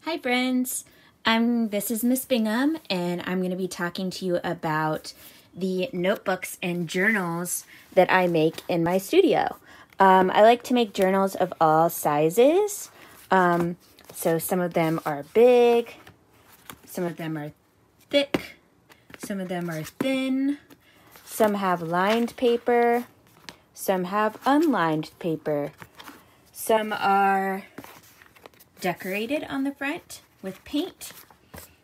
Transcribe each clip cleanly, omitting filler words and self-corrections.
Hi friends, this is Miss Bingham, and I'm going to be talking to you about the notebooks and journals that I make in my studio. I like to make journals of all sizes, so some of them are big, some of them are thick, some of them are thin, some have lined paper, some have unlined paper, some are decorated on the front with paint.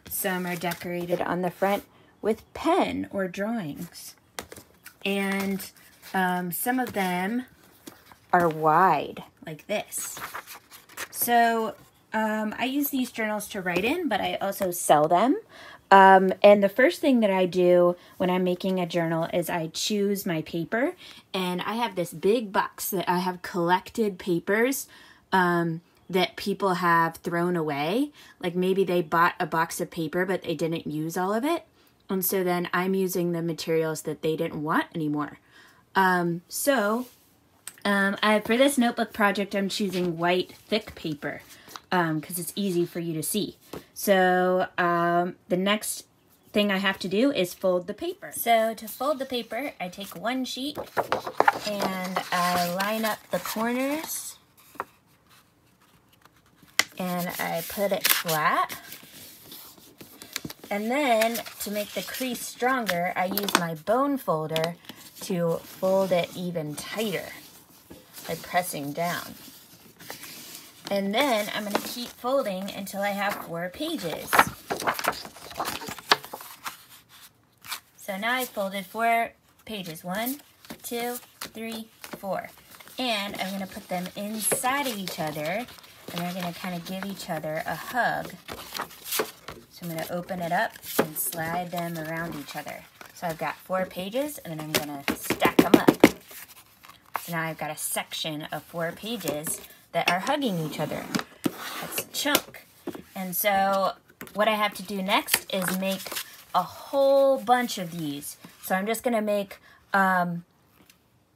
Some are decorated on the front with pen or drawings. And some of them are wide, like this. So I use these journals to write in, but I also sell them. And the first thing that I do when I'm making a journal is I choose my paper. And I have this big box that I have collected papers that people have thrown away. Like maybe they bought a box of paper, but they didn't use all of it. And so then I'm using the materials that they didn't want anymore. For this notebook project, I'm choosing white thick paper because it's easy for you to see. So the next thing I have to do is fold the paper. So to fold the paper, I take one sheet and I line up the corners. And I put it flat. And then to make the crease stronger, I use my bone folder to fold it even tighter by pressing down. And then I'm going to keep folding until I have 4 pages. So now I folded 4 pages. 1, 2, 3, 4. And I'm going to put them inside of each other. And they're going to kind of give each other a hug. So I'm going to open it up and slide them around each other. So I've got 4 pages, and then I'm going to stack them up. So now I've got a section of 4 pages that are hugging each other. That's a chunk. And so what I have to do next is make a whole bunch of these. So I'm just going to make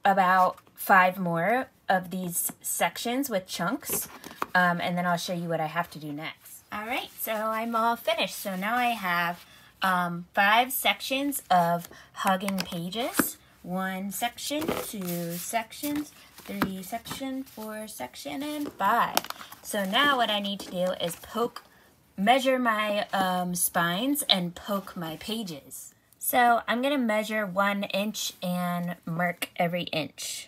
about 5 more of these sections with chunks. And then I'll show you what I have to do next. All right, so I'm all finished. So now I have 5 sections of hugging pages. 1 section, 2 sections, 3 section, 4 section, and 5. So now what I need to do is measure my spines and poke my pages. So I'm gonna measure 1 inch and mark every inch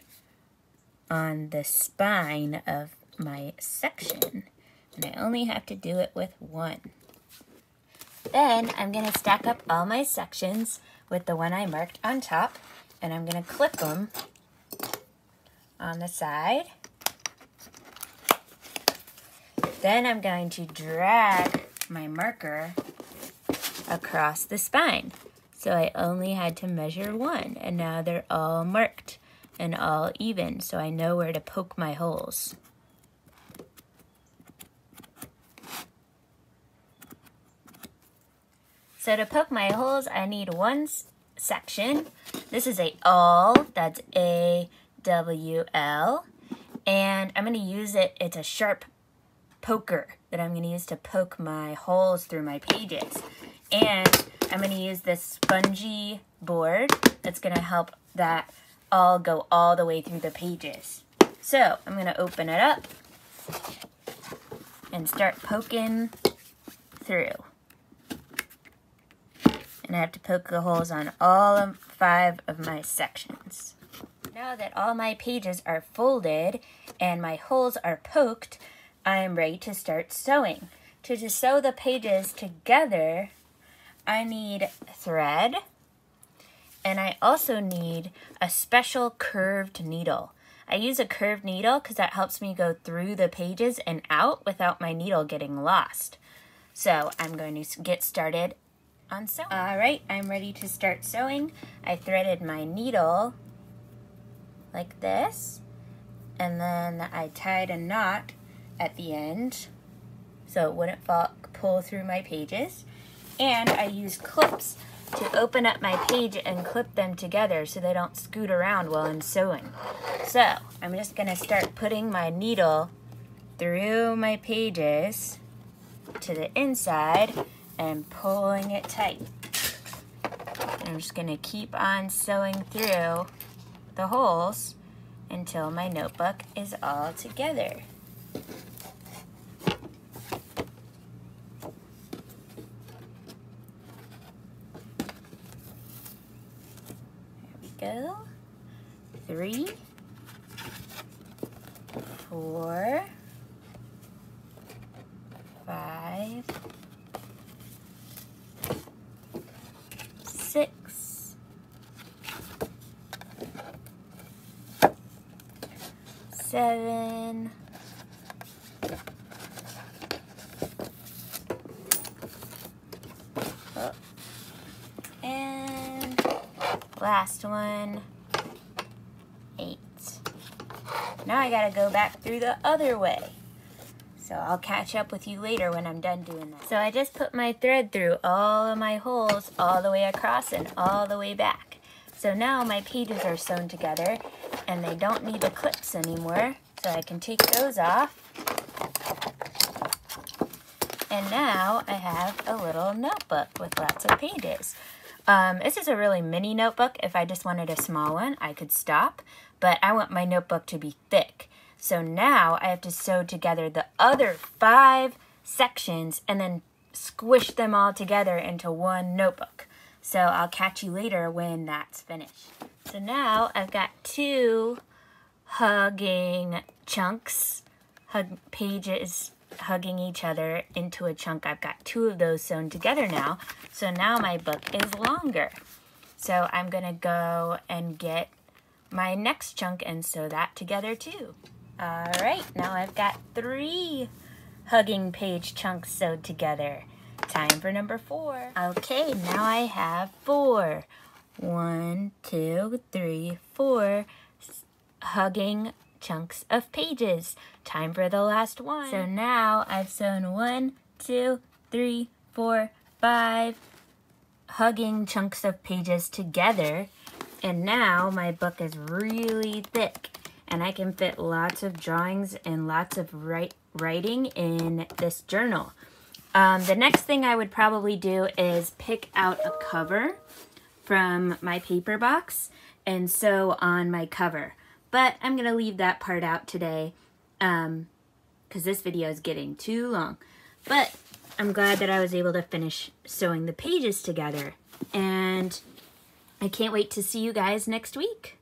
on the spine of my section, and I only have to do it with 1. Then I'm going to stack up all my sections with the one I marked on top, and I'm going to clip them on the side. Then I'm going to drag my marker across the spine. So I only had to measure 1, and now they're all marked and all even, so I know where to poke my holes. So to poke my holes, I need 1 section. This is a awl, that's A-W-L. And I'm gonna use it, it's a sharp poker that I'm gonna use to poke my holes through my pages. And I'm gonna use this spongy board that's gonna help that all go all the way through the pages. So I'm gonna open it up and start poking through. And I have to poke the holes on all 5 of my sections. Now that all my pages are folded and my holes are poked, I am ready to start sewing. To sew the pages together, I need thread, and I also need a special curved needle. I use a curved needle because that helps me go through the pages and out without my needle getting lost. So I'm going to get started on sewing. All right, I'm ready to start sewing. I threaded my needle like this, and then I tied a knot at the end so it wouldn't pull through my pages. And I used clips to open up my page and clip them together so they don't scoot around while I'm sewing. So I'm just gonna start putting my needle through my pages back to the inside and pulling it tight. I'm just going to keep on sewing through the holes until my notebook is all together. There we go. 3, 4, 5, 6, 7, 8, and last one, 8. Now I gotta go back through the other way. So I'll catch up with you later when I'm done doing that. So I just put my thread through all of my holes all the way across and all the way back. So now my pages are sewn together and they don't need the clips anymore. So I can take those off. And now I have a little notebook with lots of pages. This is a really mini notebook. If I just wanted a small one, I could stop. But I want my notebook to be thick. So now I have to sew together the other 5 sections and then squish them all together into one notebook. So I'll catch you later when that's finished. So now I've got 2 hugging chunks, pages hugging each other into a chunk. I've got 2 of those sewn together now. So now my book is longer. So I'm gonna go and get my next chunk and sew that together too. All right, now I've got 3 hugging page chunks sewed together. Time for number 4. Okay, now I have 4. 1, 2, 3, 4 hugging chunks of pages. Time for the last one. So now I've sewn 1, 2, 3, 4, 5 hugging chunks of pages together. And now my book is really thick and I can fit lots of drawings and lots of writing in this journal. The next thing I would probably do is pick out a cover from my paper box and sew on my cover. But I'm going to leave that part out today because this video is getting too long. But I'm glad that I was able to finish sewing the pages together. And I can't wait to see you guys next week.